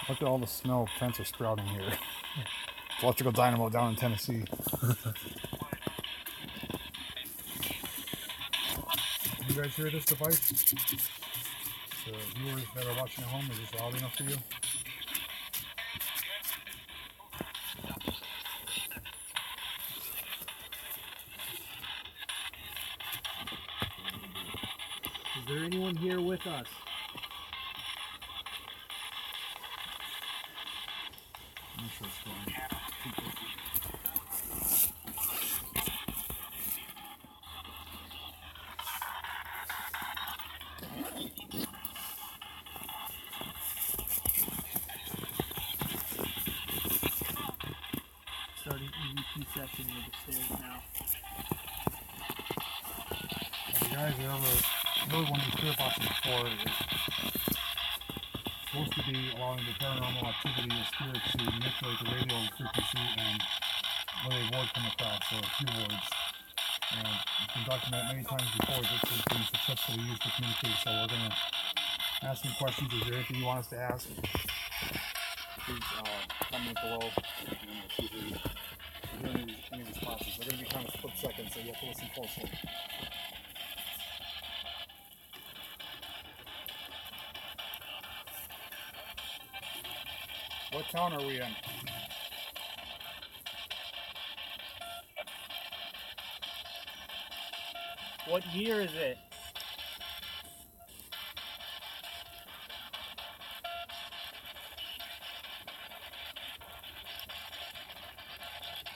Speaker 2: look at all the snow plants are sprouting here. Electrical dynamo down in Tennessee. You guys hear this device? The viewers that are watching at home, is this loud enough for you?
Speaker 5: Is there anyone here with us?
Speaker 2: I'm sure it's fine.
Speaker 5: Starting EVP session with the stairs now.
Speaker 2: If you guys have ever really wanted to clear boxing before, it's supposed to be allowing the paranormal activity of spirits to manipulate the radio frequency and where they would come across, so a few words. And it's been documented many times before that this has been successfully used to communicate, so we're going to ask some questions. Is there anything you want us to ask? Please comment below and we'll see if we hear any responses. They're going to be kind of split seconds, so you have to listen closely. What town are we in?
Speaker 5: What year is it?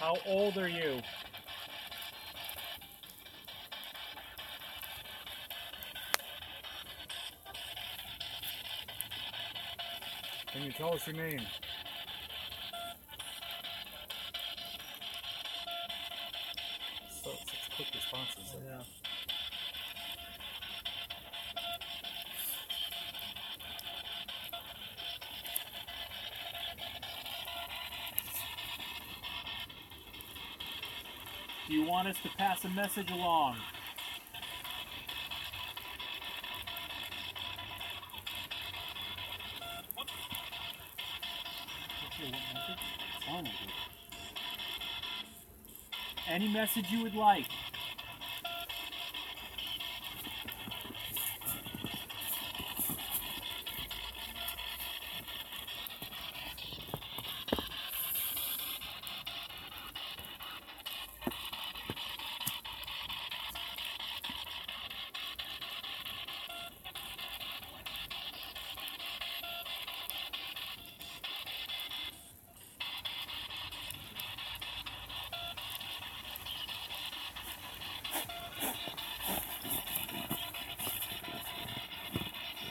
Speaker 5: How old are you?
Speaker 2: Can you tell us your name? Such quick responses.
Speaker 5: Yeah. Do you want us to pass a message along? Any message you would like.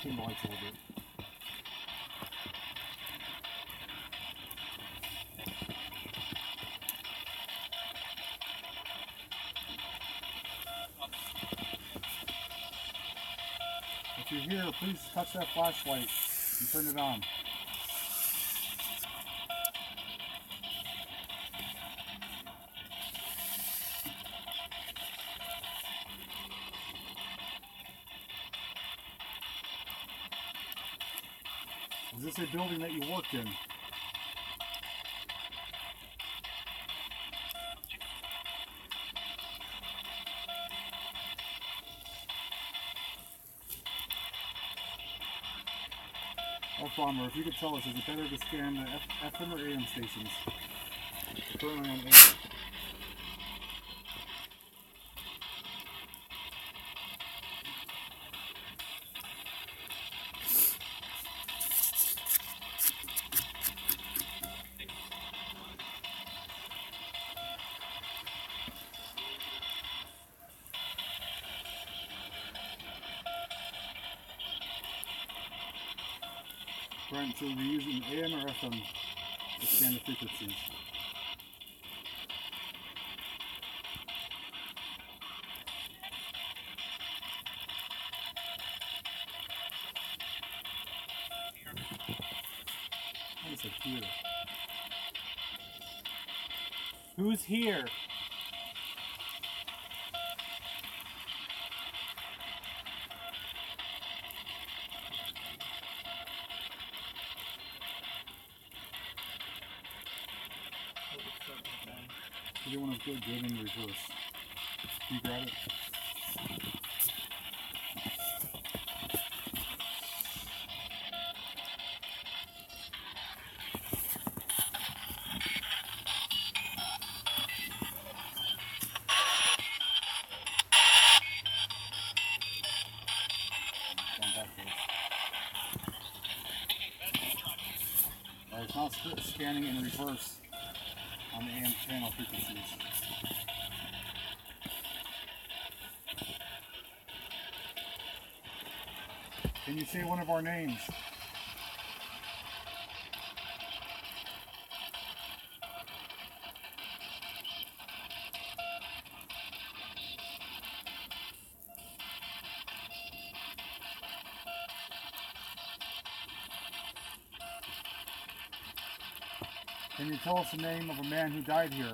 Speaker 2: Turn the lights a little bit. If you're here, please touch that flashlight and turn it on. Is this a building that you worked in? Oh, Bomber, if you could tell us, is it better to scan the FM or AM stations? Currently on AM. Right, so we're using AM or FM to scan the frequencies. What is it here?
Speaker 5: Who's here?
Speaker 2: You want to go good in reverse. Can you grab it? It's now scanning in reverse on the AM channel frequencies. Can you say one of our names? Can you tell us the name of a man who died here?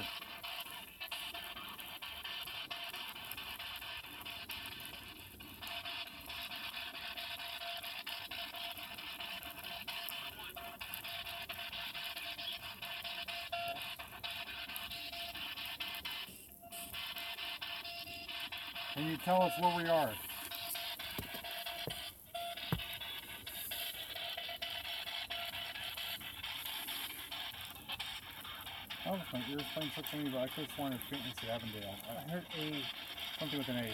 Speaker 2: Can you tell us where we are? Oh, you were playing such thing, but I could have sworn it's faintly to Avondale. I heard something with an A.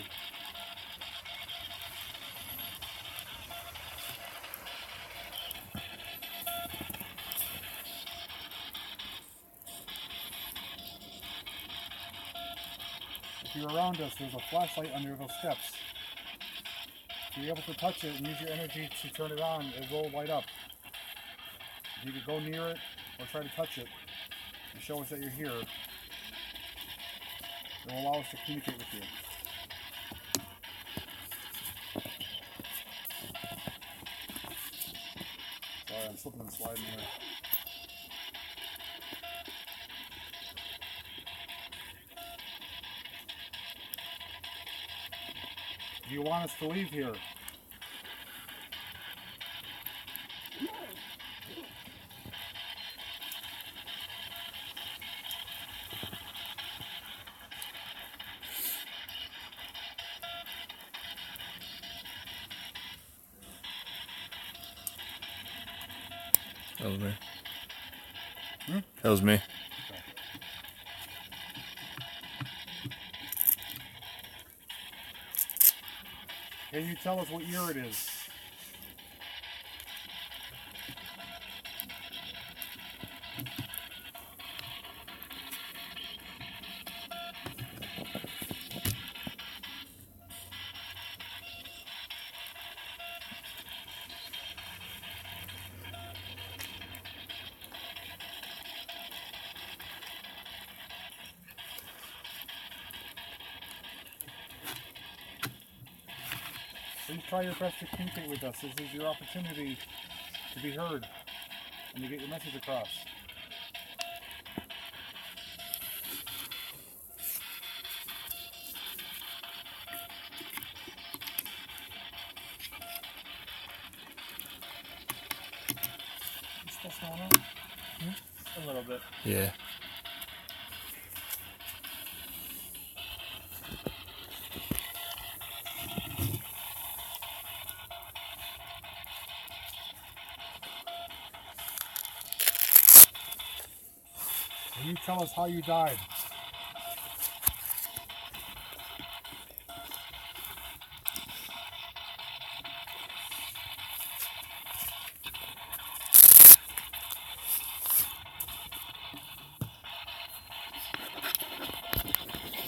Speaker 2: If you're around us, there's a flashlight under those steps. If you're able to touch it and use your energy to turn it on, it will light up. If you could go near it or try to touch it and show us that you're here, it will allow us to communicate with you. Sorry, I'm slipping and sliding here. Do you want us to leave here?
Speaker 4: That was me. That was me.
Speaker 2: Can you tell us what year it is? Please try your best to communicate with us. This is your opportunity to be heard and to get your message across. You still smelling out?
Speaker 5: A little bit.
Speaker 4: Yeah.
Speaker 2: Can you tell us how you died?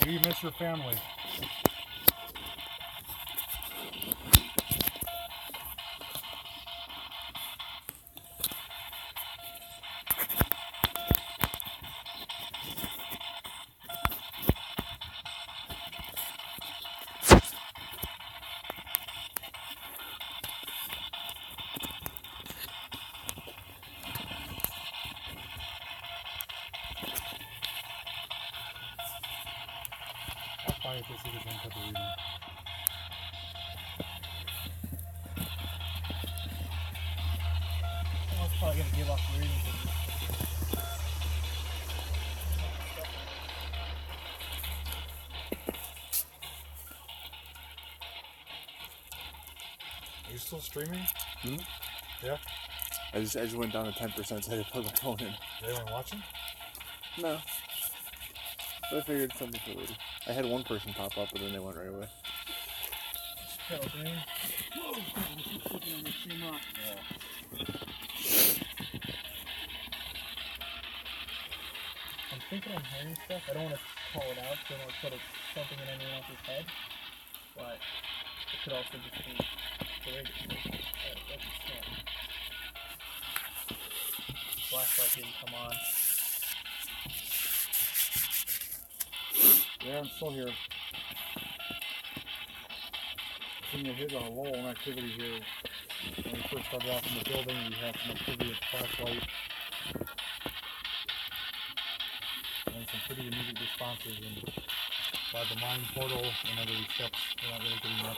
Speaker 2: Do you miss your family? I'll probably just see this one cut the reading.
Speaker 5: I was probably gonna give off the reading.
Speaker 2: Are you still streaming?
Speaker 4: Hmm?
Speaker 2: Yeah?
Speaker 4: I just went down to 10%, so I had to plug my phone in.
Speaker 2: Is anyone watching?
Speaker 4: No. But I figured something for later. I had one person pop up, but then they went right away.
Speaker 5: I'm thinking I'm hearing stuff. I don't want to call it out, so I don't want to put something in anyone else's head. But it could also just be the radio. Flashlight didn't come on.
Speaker 2: Yeah, I'm still here. I think I hit a lull in activity here. When we first started off in the building, we had some activity with the flashlight. And some pretty immediate responses. And by the mine portal and other steps, we're not really getting much.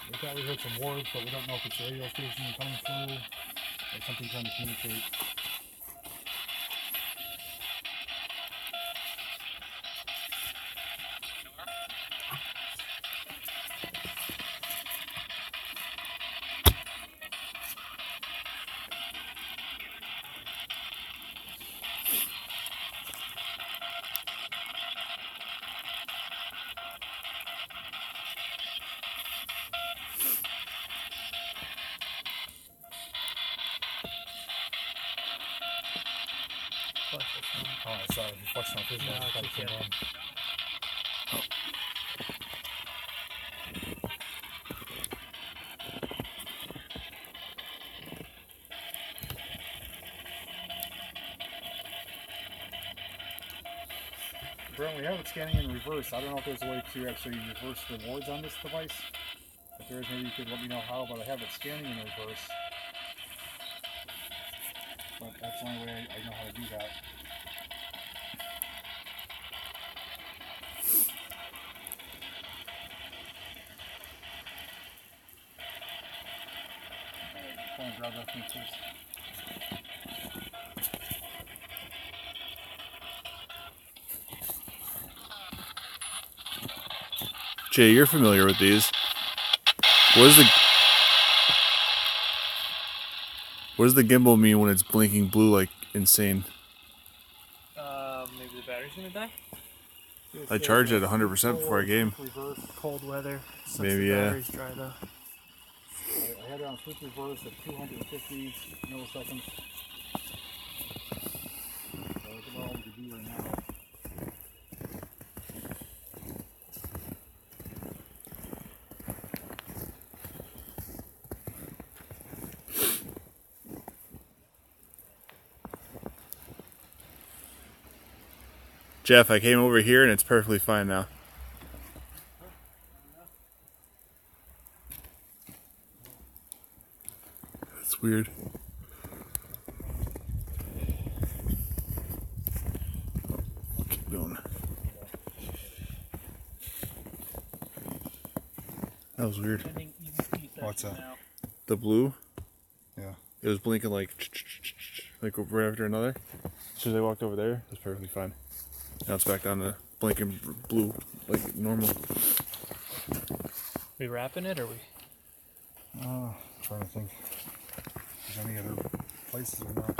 Speaker 2: We thought we heard some words, but we don't know if it's a radio station coming through or something trying to communicate. Oh, sorry, reflection on his
Speaker 5: No,
Speaker 2: line.
Speaker 5: it's
Speaker 2: Probably
Speaker 5: okay.
Speaker 2: turned on. Brent, we have it scanning in reverse. I don't know if there's a way to actually reverse the wards on this device. If there is, maybe you could let me know how, but I have it scanning in reverse. But that's the only way I know how to do that. grab that from first.
Speaker 4: Jay, you're familiar with these. What does the gimbal mean when it's blinking blue like insane?
Speaker 5: Maybe the battery's gonna die?
Speaker 4: I charged it 100% before I game.
Speaker 2: Reverse.
Speaker 5: Cold weather. Sucks
Speaker 4: Maybe,
Speaker 5: the
Speaker 4: yeah.
Speaker 5: battery's dry though.
Speaker 2: I had it on switch reverse at 250 milliseconds. So it's about what we can do right now.
Speaker 4: Jeff, I came over here and it's perfectly fine now. That's weird. Keep going. That was weird.
Speaker 2: What's that?
Speaker 4: The blue,
Speaker 2: Yeah.
Speaker 4: it was blinking like right after another. As soon as I walked over there, it was perfectly fine. Now it's back down to blinking blue like normal.
Speaker 5: We wrapping it or we?
Speaker 2: I'm trying to think if there's any other places or not.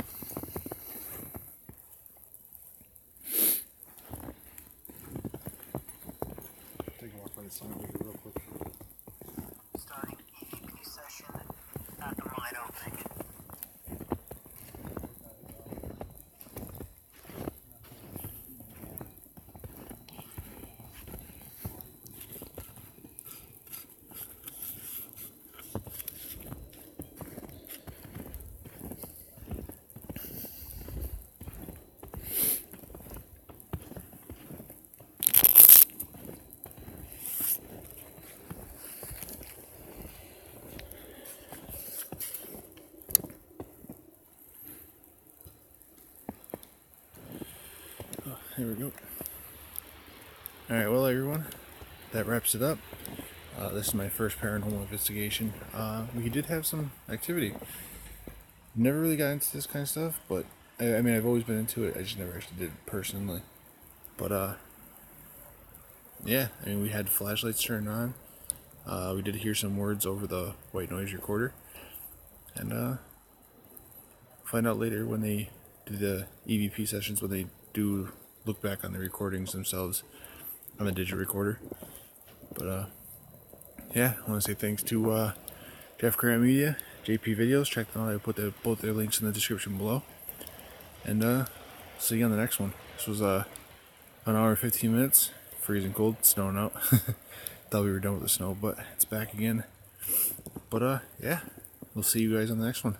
Speaker 2: Take a walk by the sign real quick.
Speaker 5: Starting EVP session at the mine opening.
Speaker 4: Here we go. Alright, well everyone, that wraps it up. This is my first paranormal investigation. We did have some activity. Never really got into this kind of stuff, but I mean I've always been into it, I just never actually did it personally. But yeah, I mean we had flashlights turned on. We did hear some words over the white noise recorder. And find out later when they do the EVP sessions, when they do look back on the recordings themselves on the digital recorder. But yeah, I want to say thanks to Jeff Grant Media, JP Videos. Check them out. I put both their links in the description below. And see you on the next one. This was an hour and 15 minutes. Freezing cold, snowing out. Thought we were done with the snow, but it's back again. But yeah, we'll see you guys on the next one.